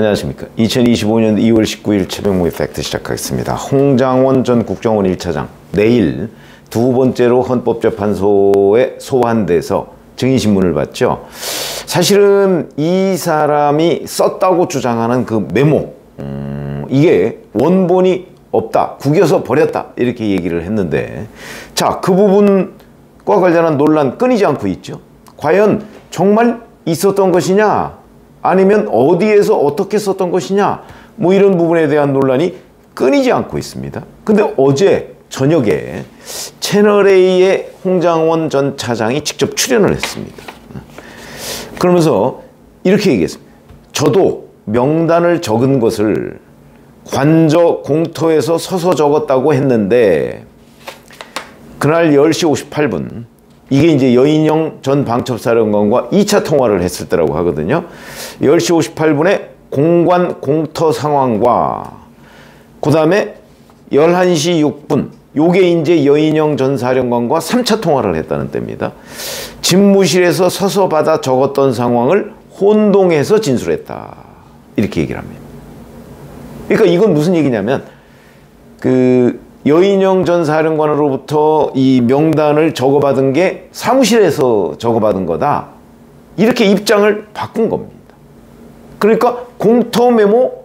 안녕하십니까. 2025년 2월 19일 최병무의 팩트 시작하겠습니다. 홍장원 전 국정원 1차장 내일 두 번째로 헌법재판소에 소환돼서 증인신문을 받죠. 사실은 이 사람이 썼다고 주장하는 그 메모, 이게 원본이 없다, 구겨서 버렸다, 이렇게 얘기를 했는데, 자, 그 부분과 관련한 논란 끊이지 않고 있죠. 과연 정말 있었던 것이냐, 아니면 어디에서 어떻게 썼던 것이냐, 뭐 이런 부분에 대한 논란이 끊이지 않고 있습니다. 근데 어제 저녁에 채널A의 홍장원 전 차장이 직접 출연을 했습니다. 그러면서 이렇게 얘기했습니다. 저도 명단을 적은 것을 관저 공터에서 서서 적었다고 했는데, 그날 10시 58분, 이게 이제 여인영 전 방첩사령관과 2차 통화를 했을 때라고 하거든요. 10시 58분에 공관 공터 상황과 그 다음에 11시 6분, 요게 이제 여인영 전 사령관과 3차 통화를 했다는 때입니다. 집무실에서 서서 받아 적었던 상황을 혼동해서 진술했다, 이렇게 얘기를 합니다. 그러니까 이건 무슨 얘기냐면, 여인영 전 사령관으로부터 이 명단을 적어받은 게 사무실에서 적어받은 거다, 이렇게 입장을 바꾼 겁니다. 그러니까 공터 메모,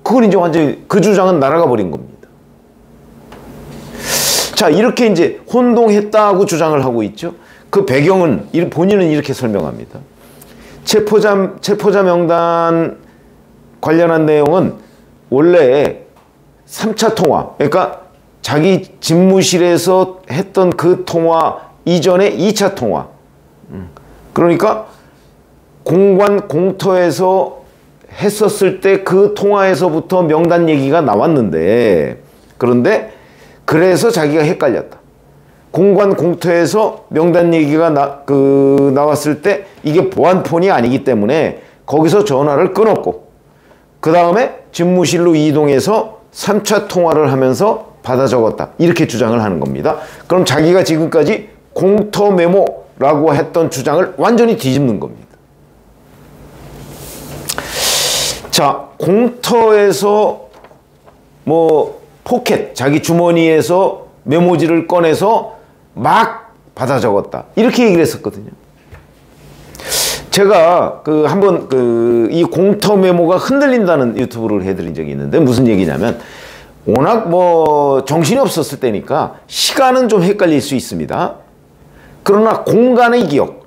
그걸 이제 완전히 그 주장은 날아가 버린 겁니다. 자, 이렇게 이제 혼동했다고 주장을 하고 있죠. 그 배경은 본인은 이렇게 설명합니다. 체포자 명단 관련한 내용은 원래 3차 통화, 그러니까 자기 집무실에서 했던 그 통화 이전에 2차 통화, 그러니까 공관 공터에서 했었을 때 그 통화에서부터 명단 얘기가 나왔는데, 그런데 그래서 자기가 헷갈렸다. 공관 공터에서 명단 얘기가 나왔을 때 이게 보안폰이 아니기 때문에 거기서 전화를 끊었고, 그 다음에 집무실로 이동해서 3차 통화를 하면서 받아 적었다, 이렇게 주장을 하는 겁니다. 그럼 자기가 지금까지 공터 메모라고 했던 주장을 완전히 뒤집는 겁니다. 자, 공터에서 뭐 포켓, 자기 주머니에서 메모지를 꺼내서 막 받아 적었다, 이렇게 얘기를 했었거든요. 제가 한번 이 공터 메모가 흔들린다는 유튜브를 해드린 적이 있는데, 무슨 얘기냐면, 워낙 뭐 정신이 없었을 때니까 시간은 좀 헷갈릴 수 있습니다. 그러나 공간의 기억,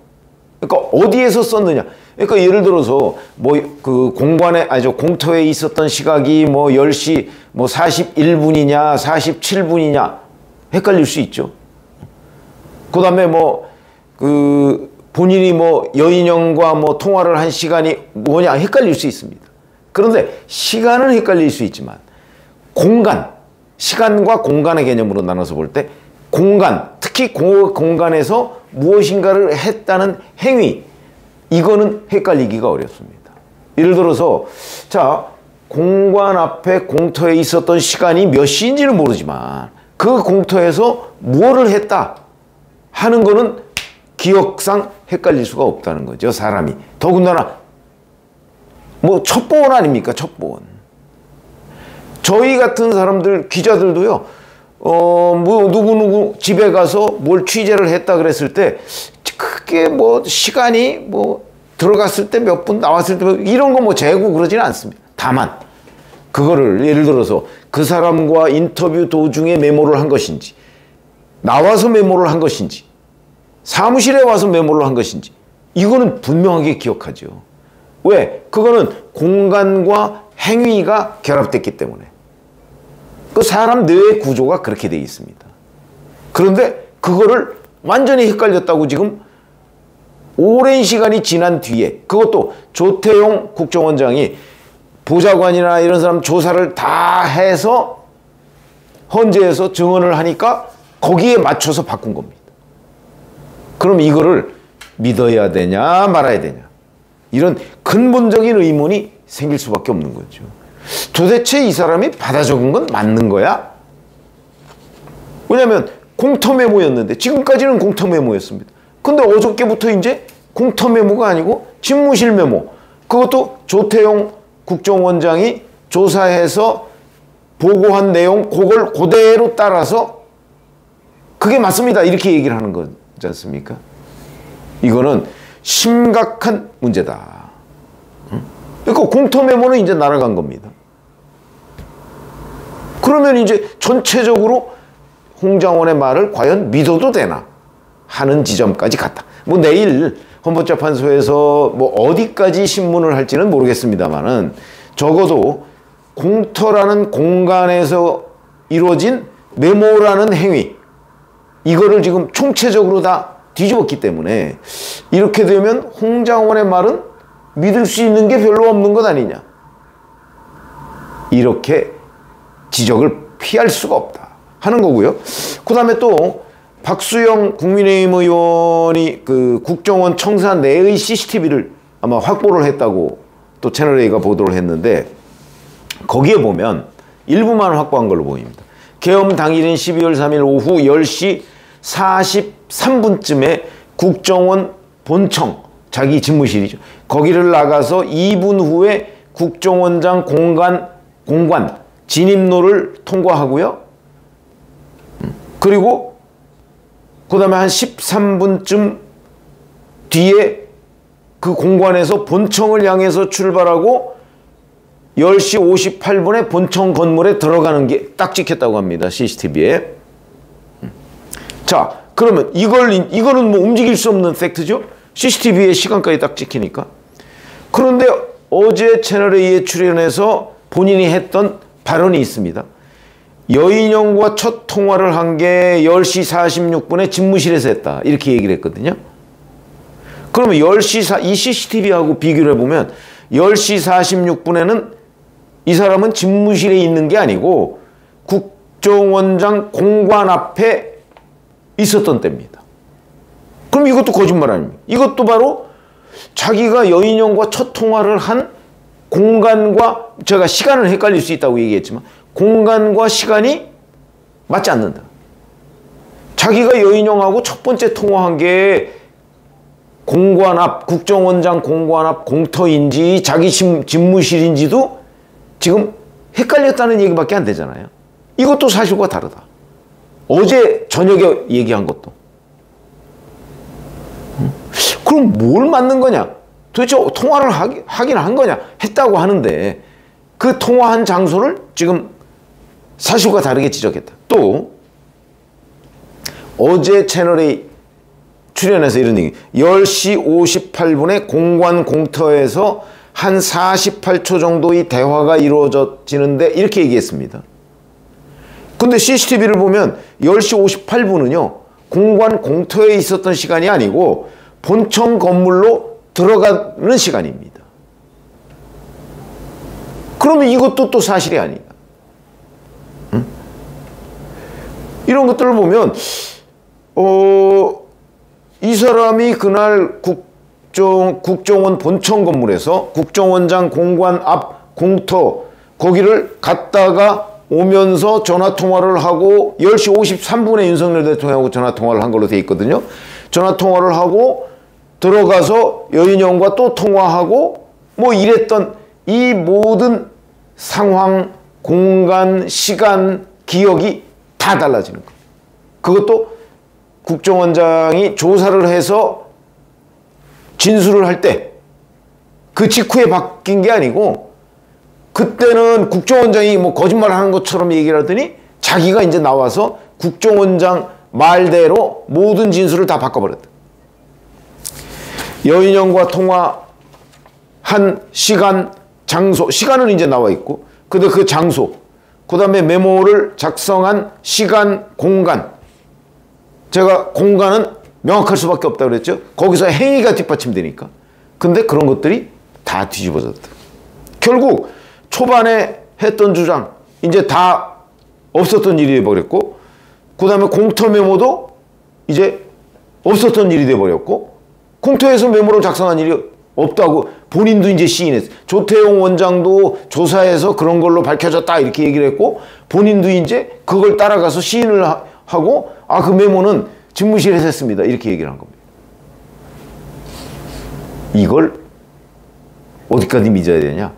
그러니까 어디에서 썼느냐, 그러니까 예를 들어서 뭐 공터에 있었던 시각이 뭐 10시 뭐 41분이냐 47분이냐 헷갈릴 수 있죠. 그 다음에 뭐 본인이 뭐 여인영과 뭐 통화를 한 시간이 뭐냐 헷갈릴 수 있습니다. 그런데 시간은 헷갈릴 수 있지만 공간, 시간과 공간의 개념으로 나눠서 볼 때 공간, 특히 공간에서 무엇인가를 했다는 행위, 이거는 헷갈리기가 어렵습니다. 예를 들어서, 자, 공관 앞에 공터에 있었던 시간이 몇 시인지는 모르지만 그 공터에서 무엇을 했다 하는 거는 기억상 헷갈릴 수가 없다는 거죠, 사람이. 더군다나 뭐 첩보원 아닙니까, 첩보원. 저희 같은 사람들, 기자들도요, 뭐 누구 집에 가서 뭘 취재를 했다 그랬을 때 크게 뭐 시간이 뭐 들어갔을 때 몇 분, 나왔을 때 이런 거 뭐 재고 그러지는 않습니다. 다만 그거를 예를 들어서 그 사람과 인터뷰 도중에 메모를 한 것인지, 나와서 메모를 한 것인지, 사무실에 와서 메모를 한 것인지, 이거는 분명하게 기억하죠. 왜? 그거는 공간과 행위가 결합됐기 때문에. 그 사람 뇌의 구조가 그렇게 되어 있습니다. 그런데 그거를 완전히 헷갈렸다고 지금 오랜 시간이 지난 뒤에, 그것도 조태용 국정원장이 보좌관이나 이런 사람 조사를 다 해서 헌재에서 증언을 하니까 거기에 맞춰서 바꾼 겁니다. 그럼 이거를 믿어야 되냐 말아야 되냐, 이런 근본적인 의문이 생길 수밖에 없는 거죠. 도대체 이 사람이 받아 적은 건 맞는 거야? 왜냐하면 공터 메모였는데, 지금까지는 공터 메모였습니다. 근데 어저께부터 이제 공터 메모가 아니고 집무실 메모, 그것도 조태용 국정원장이 조사해서 보고한 내용 그걸 그대로 따라서 그게 맞습니다 이렇게 얘기를 하는 거지 않습니까? 이거는 심각한 문제다. 그러니까 공터메모는 이제 날아간 겁니다. 그러면 이제 전체적으로 홍장원의 말을 과연 믿어도 되나 하는 지점까지 갔다. 뭐 내일 헌법재판소에서 뭐 어디까지 신문을 할지는 모르겠습니다만은 적어도 공터라는 공간에서 이루어진 메모라는 행위 이거를 지금 총체적으로 다 뒤집었기 때문에 이렇게 되면 홍장원의 말은 믿을 수 있는 게 별로 없는 것 아니냐 이렇게 지적을 피할 수가 없다 하는 거고요. 그 다음에 또 박수영 국민의힘 의원이 그 국정원 청사 내의 CCTV를 아마 확보를 했다고 또 채널A가 보도를 했는데 거기에 보면 일부만 확보한 걸로 보입니다. 계엄 당일인 12월 3일 오후 10시 43분쯤에 국정원 본청, 자기 집무실이죠. 거기를 나가서 2분 후에 국정원장 공관 진입로를 통과하고요. 그리고 그 다음에 한 13분쯤 뒤에 그 공관에서 본청을 향해서 출발하고 10시 58분에 본청 건물에 들어가는 게 딱 찍혔다고 합니다. CCTV에. 자, 그러면 이거는 뭐 움직일 수 없는 팩트죠? CCTV에 시간까지 딱 찍히니까. 그런데 어제 채널A에 출연해서 본인이 했던 발언이 있습니다. 여인영과 첫 통화를 한 게 10시 46분에 집무실에서 했다. 이렇게 얘기를 했거든요. 그러면 이 CCTV하고 비교를 해보면 10시 46분에는 이 사람은 집무실에 있는 게 아니고 국정원장 공관 앞에 있었던 때입니다. 그럼 이것도 거짓말 아닙니까? 이것도 바로 자기가 여인영과 첫 통화를 한 공간과 제가 시간을 헷갈릴 수 있다고 얘기했지만 공간과 시간이 맞지 않는다. 자기가 여인영하고 첫 번째 통화한 게 공관 앞, 국정원장 공관 앞 공터인지 자기 집무실인지도 지금 헷갈렸다는 얘기밖에 안 되잖아요. 이것도 사실과 다르다. 어제 저녁에 얘기한 것도. 그럼 뭘 맞는 거냐? 도대체 통화를 하긴 한 거냐? 했다고 하는데 그 통화한 장소를 지금 사실과 다르게 지적했다. 또 어제 채널A 출연해서 이런 얘기 10시 58분에 공관 공터에서 한 48초 정도의 대화가 이루어지는데 이렇게 얘기했습니다. 근데 CCTV를 보면 10시 58분은요 공관 공터에 있었던 시간이 아니고 본청 건물로 들어가는 시간입니다. 그러면 이것도 또 사실이 아닌가? 응? 이런 것들을 보면 이 사람이 그날 국정원 본청 건물에서 국정원장 공관 앞 공터 거기를 갔다가 오면서 전화통화를 하고 10시 53분에 윤석열 대통령하고 전화통화를 한 걸로 돼 있거든요. 전화통화를 하고 들어가서 여인영과 또 통화하고 뭐 이랬던 이 모든 상황, 공간, 시간, 기억이 다 달라지는 거예요. 그것도 국정원장이 조사를 해서 진술을 할 때 그 직후에 바뀐 게 아니고 그때는 국정원장이 뭐 거짓말을 하는 것처럼 얘기를 하더니 자기가 이제 나와서 국정원장 말대로 모든 진술을 다 바꿔버렸다. 여인영과 통화한 시간, 장소, 시간은 이제 나와 있고 근데 그 장소, 그 다음에 메모를 작성한 시간, 공간 제가 공간은 명확할 수밖에 없다고 그랬죠. 거기서 행위가 뒷받침되니까. 근데 그런 것들이 다 뒤집어졌다. 결국 초반에 했던 주장 이제 다 없었던 일이 돼버렸고 그 다음에 공터 메모도 이제 없었던 일이 돼버렸고 공터에서 메모를 작성한 일이 없다고 본인도 이제 시인했어. 조태용 원장도 조사해서 그런 걸로 밝혀졌다 이렇게 얘기를 했고 본인도 이제 그걸 따라가서 시인을 하고 아, 그 메모는 집무실에서 했습니다. 이렇게 얘기를 한 겁니다. 이걸 어디까지 믿어야 되냐?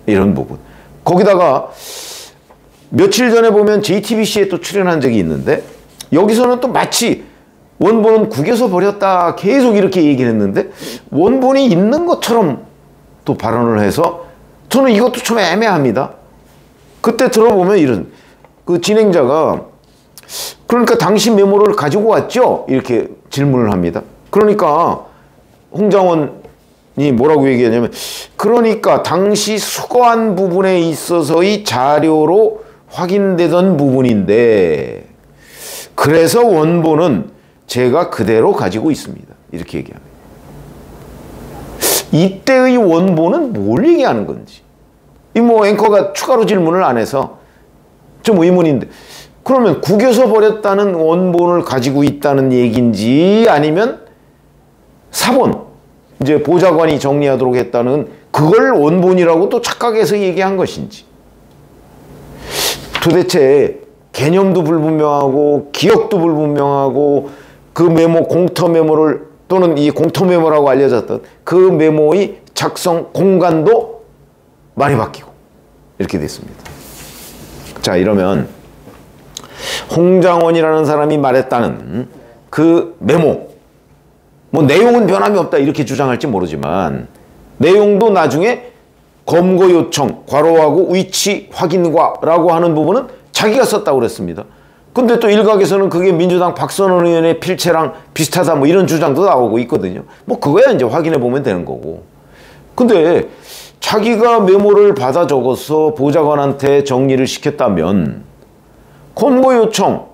이런 부분. 거기다가 며칠 전에 보면 JTBC에 또 출연한 적이 있는데 여기서는 또 마치 원본은 국에서 버렸다 계속 이렇게 얘기를 했는데 원본이 있는 것처럼 또 발언을 해서 저는 이것도 좀 애매합니다. 그때 들어보면 이런 그 진행자가 그러니까 당신 메모를 가지고 왔죠? 이렇게 질문을 합니다. 그러니까 홍장원이 뭐라고 얘기하냐면 그러니까 당시 수거한 부분에 있어서의 자료로 확인되던 부분인데 그래서 원본은 제가 그대로 가지고 있습니다. 이렇게 얘기합니다. 이때의 원본은 뭘 얘기하는 건지. 이 뭐 앵커가 추가로 질문을 안 해서 좀 의문인데 그러면 국에서 버렸다는 원본을 가지고 있다는 얘기인지 아니면 사본 이제 보좌관이 정리하도록 했다는 그걸 원본이라고 또 착각해서 얘기한 것인지 도대체 개념도 불분명하고 기억도 불분명하고 그 메모 공터 메모를 또는 이 공터 메모라고 알려졌던 그 메모의 작성 공간도 많이 바뀌고 이렇게 됐습니다. 자 이러면 홍장원이라는 사람이 말했다는 그 메모 뭐 내용은 변함이 없다 이렇게 주장할지 모르지만 내용도 나중에 검거 요청 괄호하고 위치 확인과라고 하는 부분은 자기가 썼다고 그랬습니다. 근데 또 일각에서는 그게 민주당 박선원 의원의 필체랑 비슷하다 뭐 이런 주장도 나오고 있거든요. 뭐 그거야 이제 확인해 보면 되는 거고. 근데 자기가 메모를 받아 적어서 보좌관한테 정리를 시켰다면 검거 요청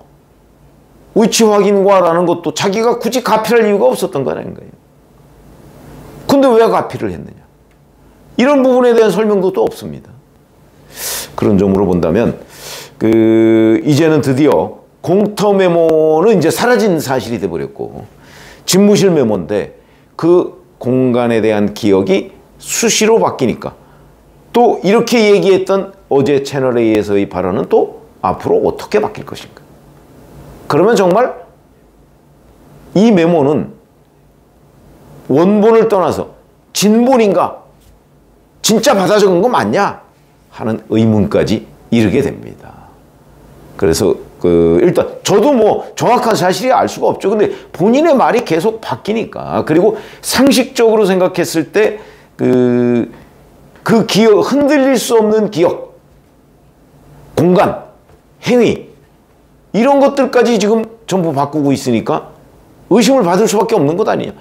위치 확인과라는 것도 자기가 굳이 가필할 이유가 없었던 거라는 거예요. 근데 왜 가필을 했느냐? 이런 부분에 대한 설명도 또 없습니다. 그런 점으로 본다면 이제는 드디어 공터 메모는 이제 사라진 사실이 돼버렸고 집무실 메모인데 그 공간에 대한 기억이 수시로 바뀌니까 또 이렇게 얘기했던 어제 채널A에서의 발언은 또 앞으로 어떻게 바뀔 것인가. 그러면 정말 이 메모는 원본을 떠나서 진본인가 진짜 받아 적은 거 맞냐 하는 의문까지 이르게 됩니다. 그래서 일단 저도 뭐 정확한 사실이 알 수가 없죠. 근데 본인의 말이 계속 바뀌니까 그리고 상식적으로 생각했을 때 그 기억 흔들릴 수 없는 기억 공간 행위 이런 것들까지 지금 전부 바꾸고 있으니까 의심을 받을 수밖에 없는 것 아니냐.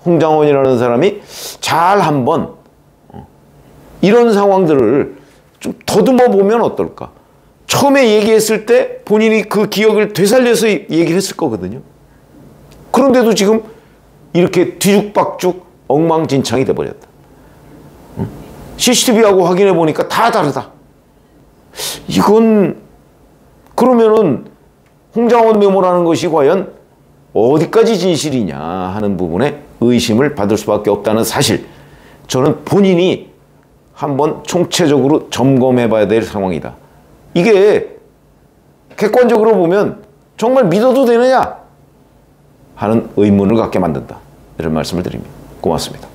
홍장원이라는 사람이 잘 한번 이런 상황들을 좀 더듬어 보면 어떨까. 처음에 얘기했을 때 본인이 그 기억을 되살려서 얘기를 했을 거거든요. 그런데도 지금 이렇게 뒤죽박죽 엉망진창이 돼버렸다. CCTV하고 확인해 보니까 다 다르다. 이건 그러면은 홍장원 메모라는 것이 과연 어디까지 진실이냐 하는 부분에 의심을 받을 수밖에 없다는 사실. 저는 본인이 한번 총체적으로 점검해 봐야 될 상황이다. 이게 객관적으로 보면 정말 믿어도 되느냐 하는 의문을 갖게 만든다. 이런 말씀을 드립니다. 고맙습니다.